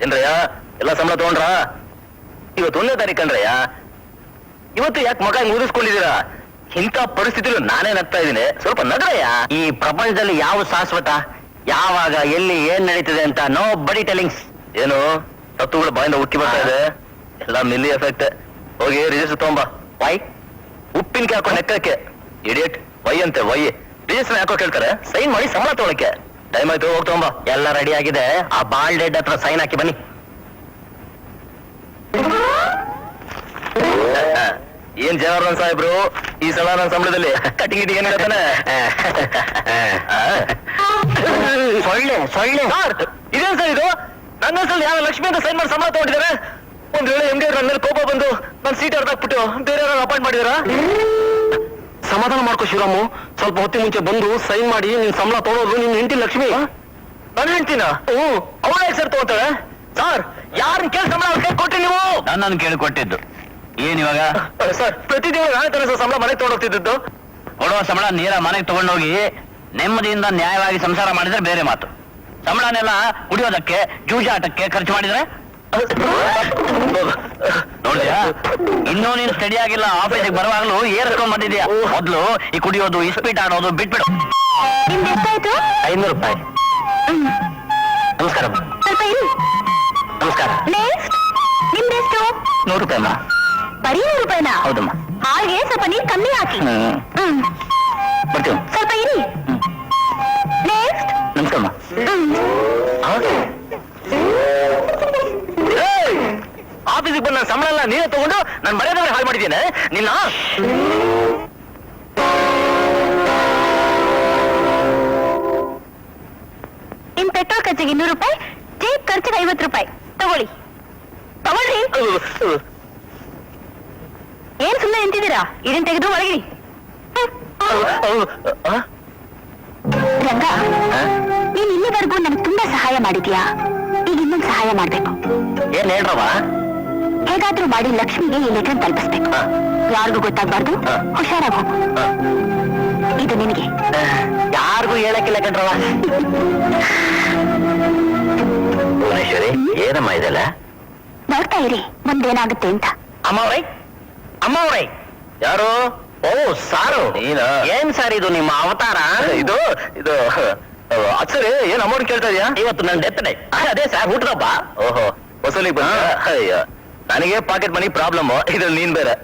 ಏನ್ರಯ್ಯ ಎಲ್ಲ ಸಂಬಳ ತಗೊಂಡ್ರ? ಇವತ್ತು 1ನೇ ತಾರೀಕು ಕಣ್ರಯ್ಯ. ಇವತ್ತು ಯಾಕೆ ಮಗ ಮುಗಿಸ್ಕೊಂಡಿದ್ದೀರಾ? ಇಂಥ ಪರಿಸ್ಥಿತಿಲು ನಾನೇ ನಗ್ತಾ ಇದ್ದೀನಿ, ಸ್ವಲ್ಪ ನಗ್ರಯ್ಯ. ಈ ಪ್ರಪಂಚದಲ್ಲಿ ಯಾವ ಶಾಶ್ವತ, ಯಾವಾಗ ಎಲ್ಲಿ ಏನ್ ನಡೀತಿದೆ ಅಂತ ನೋ ಬಡಿ ಟೆಲಿಂಗ್ಸ್. ಏನು ತತ್ತುಗಳು ಬಾಯಿಂದ ಉಕ್ಕಿ ಬರ್ತಾ ಇದೆ, ಎಲ್ಲ ಮಿಲ್ಲಿ ಎಫೆಕ್ಟ್. ಹೋಗಿ ರಿಜಿಸ್ಟರ್ ತಗೊಂಬ. ವೈ ಉಪ್ಪಿನಕಾಯಿ ಹಾಕೊಂಡು ಲೆಕ್ಕಕ್ಕೆ ಇಡಿಯಟ್. ವೈ ಅಂತೆ ವೈ. ರಿಜಿಸ್ಟರ್ ಹಾಕೋ ಕೇಳ್ತಾರೆ, ಸೈನ್ ಮಾಡಿ ಸಂಬಳ ತಗೊಳಕ್ಕೆ. ಟೈಮ್ ಆಯ್ತು, ಹೋಗಿ ತಗೊಂಬ. ಎಲ್ಲ ರೆಡಿ ಆಗಿದೆ, ಆ ಬಾಲ್ ಡೆಡ್ ಹತ್ರ ಸೈನ್ ಹಾಕಿ ಬನ್ನಿ. ಏನ್ ಜನಾರ್ದನ್ ಸಾಹೇಬ್ರು, ಈ ಸಲ ನನ್ನ ಸಂಬಳದಲ್ಲಿ ಕಟಿಂಗ್ ಇಟಿಂಗ್ ಏನಾಗತ್ತಾನೆ? ಸೊಳ್ಳೆ ಸೊಳ್ಳೆ ಇದೇನ್ ಸರ್ ಇದು? ನನ್ನ ಹೆಸರಲ್ಲಿ ಯಾವ ಲಕ್ಷ್ಮಿ ಅಂತ ಸೈನ್ ಮಾಡಿ ಸಂಬಳ ತಗೊಂಡಿದ್ದಾರೆ. ಒಂದ್ ವೇಳೆ ಎಮ್ಗೆ ನನ್ನ ಮೇಲೆ ಕೋಪ ಬಂದು ನನ್ನ ಸೀಟ್ ಹೊರದಾಕ್ಬಿಟ್ಟು ಬೇರೆ ಯಾರು ಅಪಾಯಿಂಟ್ ಮಾಡಿದಾರ? ಸಮಾಧಾನ ಮಾಡ್ಕೋ ಶಿವರಾಮು, ಸ್ವಲ್ಪ ಹೊತ್ತಿನ ಮುಂಚೆ ಬಂದು ಸೈನ್ ಮಾಡಿ ನಿನ್ ಸಂಬಳ ತಗೊಳ್ಳೋದು ನಿನ್ ಹೆಂಡತಿ ಲಕ್ಷ್ಮಿ. ನನ್ನ ಹೆಂಡ್ತಿನ? ಅವಳ ಹೇಗೆ ಸರ್ ತಗೋತಾಳೆ? ಸರ್ ಯಾರನ್ನ ಕೇಳಿ ಸಂಬಳ ಅವ್ರ ಕೈ ಕೊಟ್ರಿ ನೀವು? ನನ್ನನ್ನು ಕೇಳಿ ಕೊಟ್ಟಿದ್ದು. ಏನ್ ಇವಾಗ? ಸರ್ ಪ್ರತಿದಿನ ನಾಳೆ ತನಕ ಸಂಬಳ ಮನೆಗೆ ತಗೊಂಡೋಗ್ತಿದ್ದು. ಕೊಡುವ ಸಂಬಳ ನೇರ ಮನೆಗೆ ತಗೊಂಡೋಗಿ ನೆಮ್ಮದಿಯಿಂದ ನ್ಯಾಯವಾಗಿ ಸಂಸಾರ ಮಾಡಿದ್ರೆ ಬೇರೆ ಮಾತು. ಸಂಬಳನೆಲ್ಲ ಕುಡಿಯೋದಕ್ಕೆ ಜೂಜಾಟಕ್ಕೆ ಖರ್ಚು ಮಾಡಿದ್ರೆ ನೋಡಿದ್ಯಾ? ಇನ್ನೂ ನೀನು ಸ್ಟಡಿ ಆಗಿಲ್ಲ. ಆಫೀಸಿಗೆ ಬರುವಾಗಲೂ ಏರ್ಸ್ಕೊಂಡ್ ಬಂದಿದ್ಯಾ. ಮೊದ್ಲು ಈ ಕುಡಿಯೋದು ಇಸ್ಪೀಟ್ ಆಡೋದು ಬಿಟ್ಬಿಡು. 500 ರೂಪಾಯಿ. ನಮಸ್ಕಾರ. ನಮಸ್ಕಾರ. ನಿಮ್ದೆಷ್ಟು? 100 ರೂಪಾಯಿ. ಬರೀ 100 ರೂಪಾಯಿನಾ? ಹೌದಮ್ಮ. ಹಾಗೆ ಸ್ವಲ್ಪ ನೀರು ಕಮ್ಮಿ ಹಾಕಿ. ಬರ್ತೀವಿ. ಸ್ವಲ್ಪ ಇರಿ. ನೆಕ್ಸ್ಟ್. ನಮಸ್ಕಾರಮ್ಮ. ಆಫೀಸಿಗೆ ಬಂದ ನನ್ನ ಸಂಬಳ ಎಲ್ಲ ನೀನೇ ತಗೊಂಡು ನಾನು ಮರ್ಯಾದೆ ಹಾಳು ಮಾಡಿದ್ದೇನೆ ನಿನ್ನ. ನಿಮ್ ಪೆಟ್ರೋಲ್ ಖರ್ಚಿಗೆ 200 ರೂಪಾಯಿ, ಜೀಪ್ ಖರ್ಚಿಗೆ 50 ರೂಪಾಯಿ ತಗೊಳ್ಳಿ. ತಗೊಳ್ಳಿ. ಏನ್ ಸುಮ್ಮನೆ ನಿಂತಿದ್ದೀರಾ? ಇದನ್ ತೆಗೆದು ಒಳಗಿರಿ. ರಂಗ, ನೀನ್ ಇಲ್ಲಿವರೆಗೂ ನನ್ಗೆ ತುಂಬಾ ಸಹಾಯ ಮಾಡಿದ್ಯಾ, ಈಗ ಇನ್ನೊಂದು ಸಹಾಯ ಮಾಡ್ಬೇಕು. ಏನ್ ಹೇಳ್ರವ? ಹೇಗಾದ್ರೂ ಮಾಡಿ ಲಕ್ಷ್ಮಿಗೆ ಈ ಲೆಟರ್ ತಲುಪಿಸ್ಬೇಕು. ಯಾರಿಗೂ ಗೊತ್ತಾಗ್ಬಾರ್ದು, ಹುಷಾರಾಗಿ ಹೋಗು. ಇದು ನಿನಗೆ. ಯಾರಿಗೂ ಹೇಳಕ್ಕಿಲ್ಲ ಕಣ್ರವ. ಭುವನೇಶ್ವರಿ, ಏನಮ್ಮ ಇದೆಲ್ಲ? ನೋಡ್ತಾ ಇರಿ ಮುಂದೇನಾಗುತ್ತೆ ಅಂತ. ಅಮ್ಮ ಅವ್ರೈ, ಅಮ್ಮ ಅವ್ರೈ. ಯಾರು? ಓ ಸಾರು, ನೀನ? ಏನ್ ಸರ್ ಇದು ನಿಮ್ಮ ಅವತಾರ? ಇದು ಇದು ಸರಿ, ಏನ್ ಅಮೌಂಟ್ ಕೇಳ್ತಾ ಇದೀಯಾ? ಇವತ್ತು ನನ್ನ ಡೆತ್ ಡೇ. ಅದೇ ಸರ್, ಹುಟ್ಟದಬ್ಬ. ಓಹೋ, ವಸೂಲಿಗೆ ಬಂದ? ಅಯ್ಯೋ, ನನಗೆ ಪಾಕೆಟ್ ಮನಿ ಪ್ರಾಬ್ಲಮ್, ಇದ್ರಲ್ಲಿ ನೀನ್ ಬೇರೆ.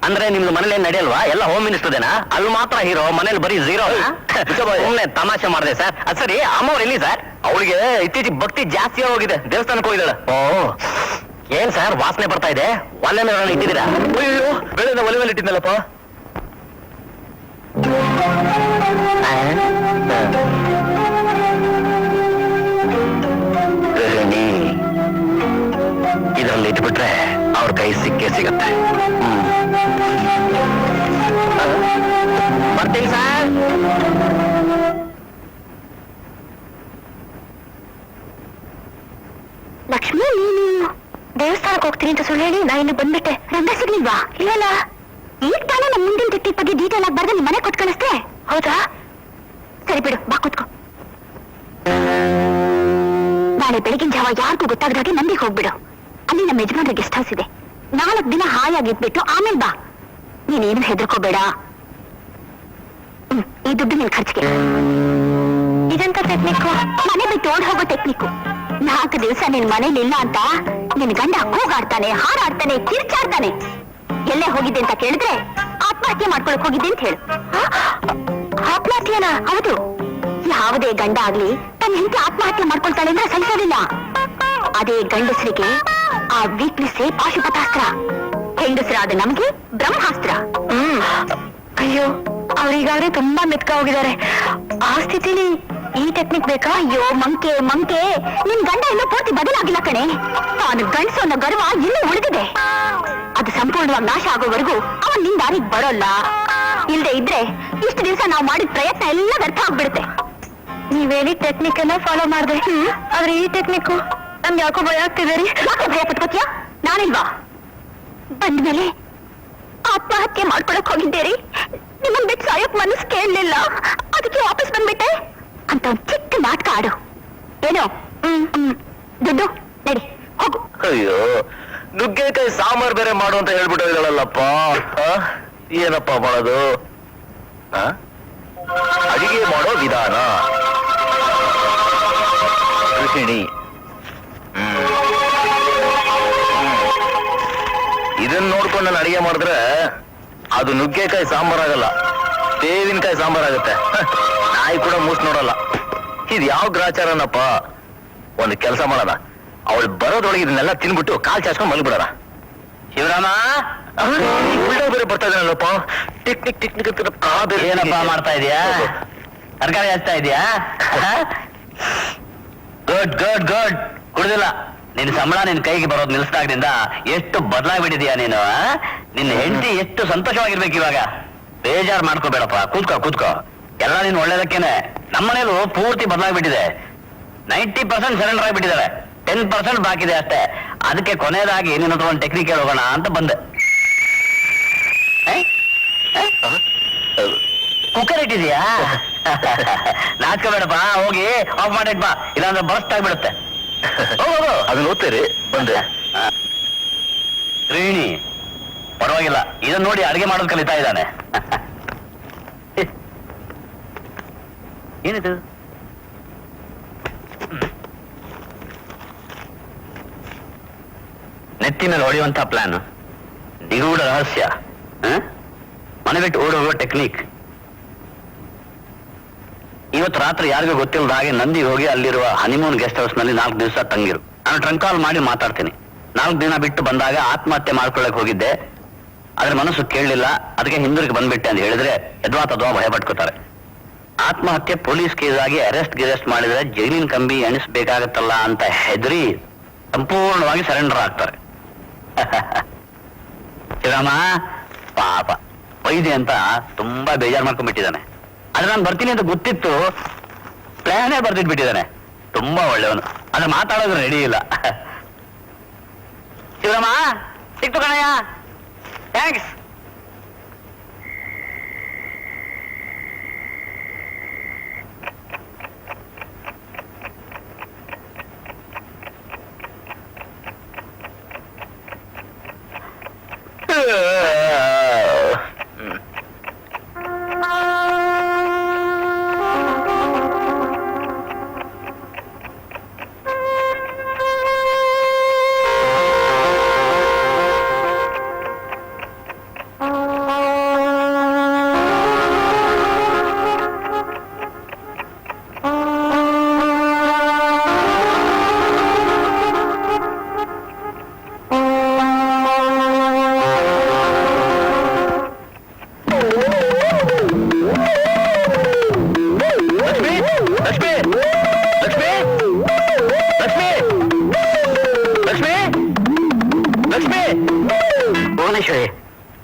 ಅಂದ್ರೆ ನಿಮ್ದು ಮನೇಲಿ ಏನ್ ನಡೆಯಲ್ವಾ? ಎಲ್ಲ ಹೋಮ್ ಮಿನಿಸ್ಟರ್ದೇನಾ? ಅಲ್ಲಿ ಮಾತ್ರ ಹೀರೋ, ಮನೇಲಿ ಬರೀ ಝೀರೋ. ಸುಮ್ಮನೆ ತಮಾಷೆ ಮಾಡಿದೆ ಸರ್. ಅದು ಸರಿ, ಅಮ್ಮ ಎಲ್ಲಿ ಸರ್? ಅವಳಿಗೆ ಇತ್ತೀಚೆಗೆ ಭಕ್ತಿ ಜಾಸ್ತಿ ಹೋಗಿದೆ, ದೇವಸ್ಥಾನಕ್ಕೆ ಹೋಗಿದ್ದಾಳೆ. ಓ, ಏನ್ ಸರ್ ವಾಸನೆ ಬರ್ತಾ ಇದೆ? ಒಲೆ ಮೇಲೆ ಇಟ್ಟಿದ್ದೀರಾ? ಅಯ್ಯೋ, ಬೆಳೆದ ಒಲೆ ಮೇಲೆ ಇಟ್ಟಿದ್ನಲ್ಲಪ್ಪ. ಇದರಲ್ಲಿ ಇಟ್ಬಿಟ್ರೆ ಅವ್ರ ಕೈ ಸಿಕ್ಕೇ ಸಿಗತ್ತೆ. ಬರ್ತೀನಿ ಸರ್. ಲಕ್ಷ್ಮಿ, ನೀನು ದೇವಸ್ಥಾನಕ್ಕೆ ಹೋಗ್ತೀನಿ ಅಂತ ಸುಳ್ಳು ಹೇಳಿ ನಾ ಇನ್ನು ಬಂದ್ಬಿಟ್ಟೆ. ರಂಗ ಸಿಗ್ಲಿಲ್ವಾ? ಇಲ್ಲಲ್ಲ, ಈಗ ತಾನೇ ನಮ್ಮ ಮುಂದಿನ ಟೆಕ್ನಿಕ್ ಬಗ್ಗೆ ಡೀಟೇಲ್ ಆಗಿ ಬರ್ದೆ ನಿಮ್ ಮನೆ ಕೊಟ್ಟು ಕಳಿಸ್ತೆ. ಹೌದಾ? ಸರಿ ಬಿಡು, ಬಾ ಕೂತ್ಕೋ. ನಾಳೆ ಬೆಳಗಿನ ಜಾವ ಯಾರಿಗೂ ಗೊತ್ತಾಗದಾಗೆ ನಂದಿಗೆ ಹೋಗ್ಬಿಡು. ಅಲ್ಲಿ ನಮ್ಮ ಯಜಮಾನ್ರ ಗೆಸ್ಟ್ ಹೌಸ್ ಇದೆ. 4 ದಿನ ಹಾಯಾಗಿ ಇದ್ಬಿಟ್ಟು ಆಮೇಲೆ ಬಾ. ನೀನೇನು ಹೆದರ್ಕೋಬೇಡ. ಈ ದುಡ್ಡು ನಿನ್ ಖರ್ಚಿಗೆ. ಇದಂತ ಟೆಕ್ನಿಕ್? ಮನೆ ಬಿಟ್ಟು ಓಡ್ ಹೋಗೋ ಟೆಕ್ನಿಕ್. 4 ದಿವಸ ನಿನ್ ಮನೇಲಿ ಇಲ್ಲ ಅಂತ ನಿನ್ ಗಂಡ ಕೂಗಾಡ್ತಾನೆ, ಹಾರಾಡ್ತಾನೆ, ಕಿರ್ಚಾಡ್ತಾನೆ. ಎಲ್ಲೇ ಹೋಗಿದ್ದೆ ಅಂತ ಕೇಳಿದ್ರೆ ಆತ್ಮಹತ್ಯೆ ಮಾಡ್ಕೊಳಕ್ ಹೋಗಿದ್ದೆ ಅಂತ ಹೇಳು. ಆತ್ಮಹತ್ಯೆನಾ? ಹೌದು. ಯಾವುದೇ ಗಂಡ ಆಗ್ಲಿ ತನ್ನ ಹೆಂಡತಿ ಆತ್ಮಹತ್ಯೆ ಮಾಡ್ಕೊಳ್ತಾಳೆ ಅಂದ್ರೆ ಸಹಿಸೋದಿಲ್ಲ. ಅದೇ ಗಂಡಸರಿಗೆ ಆ ವೀಕ್ನೆಸ್ ಪಾಶುಪತಾಸ್ತ್ರ, ಹೆಂಗಸರಾದ ನಮ್ಗೆ ಬ್ರಹ್ಮಾಸ್ತ್ರ. ಅಯ್ಯೋ, ಅವ್ರೀಗಾದ್ರೆ ತುಂಬಾ ಮೆತ್ಕ ಹೋಗಿದ್ದಾರೆ. ಆ ಸ್ಥಿತಿಲಿ ಈ ಟೆಕ್ನಿಕ್ ಬೇಕಾ? ಅಯ್ಯೋ ಮಂಕೆ ಮಂಕೆ, ನಿನ್ ಗಂಡ ಇನ್ನೂ ಪೂರ್ತಿ ಬದಲಾಗಿಲ್ಲ ಕಣೆ. ತಾನು ಗಂಡಸು ಅನ್ನೋ ಗರ್ವ ಇನ್ನೂ ಉಳಿದಿದೆ. ಅದು ಸಂಪೂರ್ಣವಾಗಿ ನಾಶ ಆಗೋವರೆಗೂ ಅವನ್ ನಿನ್ ದಾರಿಗೆ ಬರೋಲ್ಲ. ಇಲ್ದೆ ಇದ್ರೆ ಇಷ್ಟು ದಿವಸ ನಾವು ಮಾಡಿದ ಪ್ರಯತ್ನ ಎಲ್ಲ ವ್ಯರ್ಥ ಆಗ್ಬಿಡುತ್ತೆ. ನೀವೇಳಿ ಟೆಕ್ನಿಕ್ ಎಲ್ಲ ಫಾಲೋ ಮಾಡ್ದೆ, ಆದ್ರೆ ಈ ಟೆಕ್ನಿಕ್ ನಮ್ಗೆ ಯಾಕೋ ಭಯ ಆಗ್ತಿದೆ. ಯಾಕೆ ಭಯ ಪಟ್ಕೋತೀಯ? ನಾನಿಲ್ವಾ? ಬಂದ್ಮೇಲೆ ಆತ್ಮಹತ್ಯೆ ಮಾಡ್ಕೊಳಕ್ ಹೋಗಿದ್ದೇರಿ. ನಿಮ್ಮನ್ ಬಿಟ್ಟು ಸಾಯೋಕ್ ಮನಸ್ಸು ಕೇಳಲಿಲ್ಲ, ಅದಕ್ಕೆ ವಾಪಸ್ ಬಂದ್ಬಿಟ್ಟೆ ಅಂತ ಒಂದ್ ಚಿಕ್ಕ ನಾಟಕ ಆಡು. ಏನೋ ದುಡ್ಡು ನಡಿ ಅಯ್ಯೋ ನುಗ್ಗೆಕಾಯಿ ಸಾಂಬಾರ್ ಬೇರೆ ಮಾಡು ಅಂತ ಹೇಳ್ಬಿಟ್ಟು ಇದ್ದಾಳಲ್ಲಪ್ಪ. ಏನಪ್ಪ ಮಾಡೋದು? ಅಡಿಗೆ ಮಾಡೋ ವಿಧಾನ ಗೃಹಿಣಿ. ಇದನ್ನ ನೋಡ್ಕೊಂಡು ನಾನು ಅಡಿಗೆ ಮಾಡಿದ್ರೆ ಅದು ನುಗ್ಗೆಕಾಯಿ ಸಾಂಬಾರ್ ಆಗಲ್ಲ, ಬೇವಿನಕಾಯಿ ಸಾಂಬಾರ್ ಆಗುತ್ತೆ. ನಾಯಿ ಕೂಡ ಮೂಸ್ ನೋಡಲ್ಲ. ಇದು ಯಾವ ಗ್ರಾಚಾರನಪ್ಪ? ಒಂದು ಕೆಲಸ ಮಾಡೋಣ, ಅವಳು ಬರೋದೊಳಗೆ ಇದನ್ನೆಲ್ಲ ತಿನ್ಬಿಟ್ಟು ಕಾಲ್ ಚಾಚ್ಕೊಂಡು ಮಲ್ಬಿಡೋಣ. ಶಿವರಾಮ, ಉಲ್ಟಾ ಬೇರೆ ಬರ್ತಾ ಇದ್ದಾನಲ್ಲಪ್ಪ. ಟೆಕ್ನಿಕ್ ಟೆಕ್ನಿಕ್ ಅಂತ ಏನಪ್ಪ ಮಾಡ್ತಾ ಇದೀಯಾ? ತರಕಾರಿ ಹಚ್ತಾ ಇದೀಯಾ? Good good good. ಕುಡ್ದಿಲ್ಲ. ನಿನ್ ಸಂಬಳ ನಿನ್ ಕೈಗೆ ಬರೋದು ನಿಲ್ಸ್ದಾಗ್ರಿಂದ ಎಷ್ಟು ಬದಲಾಗ್ಬಿಟ್ಟಿದ್ಯಾ ನೀನು. ನಿನ್ನ ಹೆಂಡತಿ ಎಷ್ಟು ಸಂತೋಷವಾಗಿರ್ಬೇಕು ಇವಾಗ. ಬೇಜಾರ್ ಮಾಡ್ಕೋಬೇಡಪ್ಪ, ಕೂತ್ಕೋ ಕೂತ್ಕೋ. ಎಲ್ಲ ನೀನ್ ಒಳ್ಳೇದಕ್ಕೇನೆ. ನಮ್ಮನೇಲೂ ಪೂರ್ತಿ ಬದಲಾಗ್ಬಿಟ್ಟಿದೆ. 90% ಸರೆಂಡರ್ ಆಗಿಬಿಟ್ಟಿದ್ದಾರೆ, 10% ಬಾಕಿ ಇದೆ ಅಷ್ಟೇ. ಅದಕ್ಕೆ ಕೊನೆಯದಾಗಿ ನಿನ್ನ ಹತ್ರ ಒಂದು ಟೆಕ್ನಿಕ್ ಹೋಗೋಣ ಅಂತ ಬಂದೆ. ಕುಕ್ಕರ್ ಇಟ್ಟಿದ್ಯಾ? ನಾಚ್ಕೋಬೇಡಪ್ಪ, ಹೋಗಿ ಆಫ್ ಮಾಡಿಟ್ ಬಾ, ಇಲ್ಲಾಂದ್ರೆ ಬರ್ಸ್ಟ್ ಆಗ್ಬಿಡುತ್ತೆ. ಅದನ್ನ ಓದ್ತೀರಿ ಬಂದೆ. ಶ್ರೀನಿ ಪರವಾಗಿಲ್ಲ, ಇದನ್ನ ನೋಡಿ ಅಡಿಗೆ ಮಾಡೋದು ಕಲಿತಾ ಇದ್ದಾನೆ. ಏನಿದು? ನೆತ್ತಿ ಮೇಲೆ ಹೊಡೆಯುವಂತ ಪ್ಲಾನ್, ನಿಗೂಢ ರಹಸ್ಯ, ಮನೆ ಬಿಟ್ಟು ಓಡುವ ಟೆಕ್ನಿಕ್. ಇವತ್ತು ರಾತ್ರಿ ಯಾರಿಗೂ ಗೊತ್ತಿಲ್ಲದ ಹಾಗೆ ನಂದಿ ಹೋಗಿ ಅಲ್ಲಿರುವ ಹನಿಮೂನ್ ಗೆಸ್ಟ್ ಹೌಸ್ ನಲ್ಲಿ 4 ದಿವಸ ತಂಗಿರು. ನಾನು ಟ್ರಂಕ್ ಕಾಲ್ ಮಾಡಿ ಮಾತಾಡ್ತೀನಿ. 4 ದಿನ ಬಿಟ್ಟು ಬಂದಾಗ ಆತ್ಮಹತ್ಯೆ ಮಾಡ್ಕೊಳ್ಳಕ್ ಹೋಗಿದ್ದೆ, ಆದ್ರೆ ಮನಸ್ಸು ಕೇಳಲಿಲ್ಲ, ಅದಕ್ಕೆ ಹಿಂದಿರುಗಿ ಬಂದ್ಬಿಟ್ಟೆ ಅಂತ ಹೇಳಿದ್ರೆ ಎದ್ವಾ ತದ್ವಾ ಭಯ ಪಟ್ಕೋತಾರೆ. ಆತ್ಮಹತ್ಯೆ ಪೊಲೀಸ್ ಕೇಸ್ ಆಗಿ ಅರೆಸ್ಟ್ ಗಿರೆಸ್ಟ್ ಮಾಡಿದ್ರೆ ಜೈಲಿನ ಕಂಬಿ ಎಣಿಸ್ಬೇಕಾಗತ್ತಲ್ಲ ಅಂತ ಹೆದರಿ ಸಂಪೂರ್ಣವಾಗಿ ಸರೆಂಡರ್ ಆಗ್ತಾರೆ. ಶಿವರಾಮ ಪಾಪ ವೈದ್ಯ ಅಂತ ತುಂಬಾ ಬೇಜಾರು ಮಾಡ್ಕೊಂಡ್ಬಿಟ್ಟಿದ್ದಾನೆ. ಆದ್ರೆ ನಾನು ಬರ್ತೀನಿ ಅಂತ ಗೊತ್ತಿತ್ತು, ಪ್ಲಾನೇ ಬರ್ದಿಟ್ಬಿಟ್ಟಿದ್ದಾನೆ. ತುಂಬಾ ಒಳ್ಳೆಯವನು, ಆದ್ರೆ ಮಾತಾಡೋದು ರೆಡಿ ಇಲ್ಲ. ಶಿವರಾಮ ಸಿಕ್ತು ಕಣಯ್ಯ, ಥ್ಯಾಂಕ್ಸ್.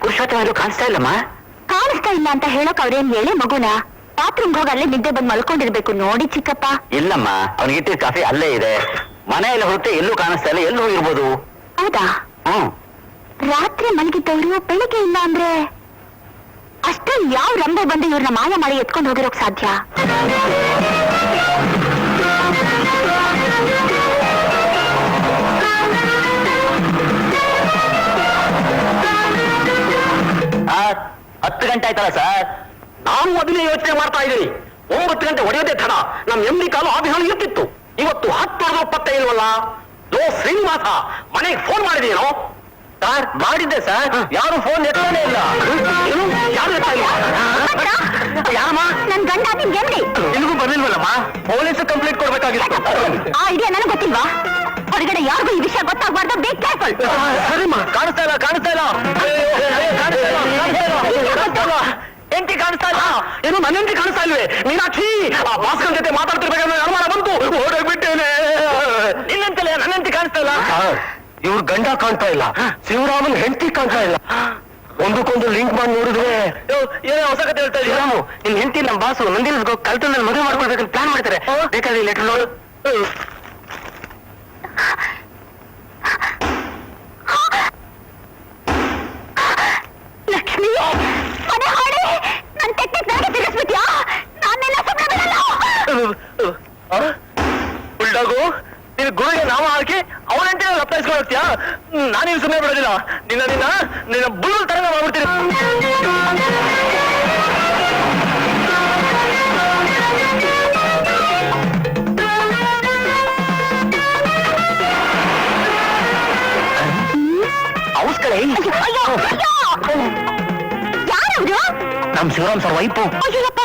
ಪುರುಷೋತ್ತಮ ಕಾಣಿಸ್ತಾ ಇಲ್ಲಮ್ಮ. ಕಾಣಿಸ್ತಾ ಇಲ್ಲ ಅಂತ ಹೇಳಕ್ ಅವ್ರೇನ್ ಹೇಳಿ ಮಗುನ ಬಾತ್ರೂಮ್ ಹೋಗಿ ಅಲ್ಲೇ ನಿದ್ದೆ ಬಂದು ಮಲ್ಕೊಂಡಿರ್ಬೇಕು ನೋಡಿ ಚಿಕ್ಕಪ್ಪ. ಇಲ್ಲಮ್ಮ, ಅವನಿಗಿಟ್ಟಿದ ಕಾಫಿ ಅಲ್ಲೇ ಇದೆ. ಮನೆಯಲ್ಲಿ ಹೊರತು ಎಲ್ಲೂ ಕಾಣಿಸ್ತಾ ಇಲ್ಲ, ಎಲ್ಲೂ ಹೋಗಿರ್ಬೋದು. ಹೌದಾ? ರಾತ್ರಿ ಮಲಗಿದ್ದವ್ರು ಬೆಳಿಗ್ಗೆ ಇಲ್ಲ ಅಂದ್ರೆ ಅಷ್ಟೇ ಯಾವ ರಂಬೆ ಬಂದು ಇವ್ರನ್ನ ಮಾಯ ಮಾಡಿ ಎತ್ಕೊಂಡು ಹೋಗಿರೋಕ್ ಸಾಧ್ಯ? ಹತ್ತು ಗಂಟೆ ಆಯ್ತಲ್ಲ ಸರ್? ನಾನು ಅದನ್ನೇ ಯೋಚನೆ ಮಾಡ್ತಾ ಇದ್ದೀನಿ. 9 ಗಂಟೆ ಹೊಡೆಯೋದೇ ತಡ. ನಮ್ ಎಮ್ಡಿ ಕಾಲು ಆ ದಿನ ಇರ್ತಿತ್ತು. ಇವತ್ತು 10 ಪತ್ತೆ ಇಲ್ವಲ್ಲ? ಲೋ ಶ್ರೀನಿವಾಸ, ಮನೆಗೆ ಫೋನ್ ಮಾಡಿದೀನೋ? ಸರ್ ಮಾಡಿದ್ದೆ ಸರ್, ಯಾರು ಫೋನ್ ಎತ್ತಾನೇ ಇಲ್ಲ. ಏನು? ಯಾರು ಎತ್ತಾ ಇಲ್ಲ? ಯಾರಮ್ಮ? ನನ್ ಗಂಡ ನಿಮ್ಗೆಲ್ಲಿ ನಿನಗೂ ಬರ್ಲಿಲ್ವಲ್ಲಮ್ಮ? Police complaint ಕೊಡ್ಬೇಕಾಗಿತ್ತು. ಆ ಐಡಿಯಾ ನನಗೆ ಗೊತ್ತಿಲ್ವಾ? ಹೊರಗಡೆ ಯಾರಿಗೂ ಈ ವಿಷಯ ಗೊತ್ತಾಗಬಾರ್ದು. Be careful. ಸರಿಮ್ಮ. ಕಾಣಿಸ್ತಾ ಇಲ್ಲ, ಕಾಣಿಸ್ತಾ ಇಲ್ಲ, ಎಂಟಿ ಕಾಣಿಸ್ತಾ ಇಲ್ಲ. ಏನು ನನ್ನ ಹೆಂಡತಿ ಕಾಣಿಸ್ತಾ ಇಲ್ವೇ? ಮೀನಾಕ್ಷಿ, ಆ ಭಾಸ್ಕರ್ ಜೊತೆ ಮಾತಾಡ್ತಿರ್ಬೇಕಾದ್ರೆ ಅನುಮಾನ ಬಂತು, ಓಡೋಗ್ಬಿಟ್ಟೇನೆ. ನಿನ್ನಂತಲೇ ನನ್ನ ಹೆಂಡತಿ ಕಾಣಿಸ್ತಾ ಇಲ್ಲ. ಇವ್ರ ಗಂಡ ಕಾಣ್ತಾ ಇಲ್ಲ, ಶಿವರಾಮನ್ ಹೆಂಡತಿ ಕಾಣ್ತಾ ಇಲ್ಲ. ಒಂದಕ್ಕೊಂದು ಲಿಂಕ್ ಮಾಡಿ ನೋಡಿದ್ರೆ ಏನೋ ಹೊಸ ಕತೆ ಹೇಳ್ತಾ ಇದೀಯ. ಶಿವರಾಮು, ನಿನ್ ಹೆಂಡತಿ ನಮ್ಮ ಬಾಸು ನಂದಿಲ್ ಕಲ್ತಲ್ಲಿ ಮದುವೆ ಮಾಡ್ಕೊಳ್ಬೇಕಂತ ಪ್ಲಾನ್ ಮಾಡ್ತಾರೆ. ಬೇಕಾದ್ರೆ ಲೆಟರ್ ನೋಡು. ಲಕ್ಷ್ಮಿ, ಮನೆ ಹಾಡಿ ನನ್ ಟೆಕ್ನಿಕ್ ನನಗೆ ತಿಳಿಸ್ಬಿಟ್ಯಾ? ನಾನೆಲ್ಲ ಸುಮ್ಮನೆ ಬಿಡಲ್ಲ. ಉಲ್ಟಾಗು, ನಿನ್ ಗುರು ಹೆಂಡತಿಗೆ ನಾವು ಹಾಕಿ ಅವನ ಹೆಂಡತಿಗೆ ಲಪ್ತಾಯಿಸ್ಕೊಂಡು ಹೋಗ್ತೀಯಾ? ನಾನಿನ್ ಸುಮ್ಮನೆ ಬಿಡೋದಿಲ್ಲ. ನಿನ್ನ ಬುಲ್ ತರ ಮಾಡ್ಬಿಡ್ತೀನಿ. ಔಸ್ಕಳೆ ಯಾರವ್ರು? ನಮ್ ಶಿವರಾಮ್ ಸರ್ ವೈಪು. ಅಯ್ಯಪ್ಪ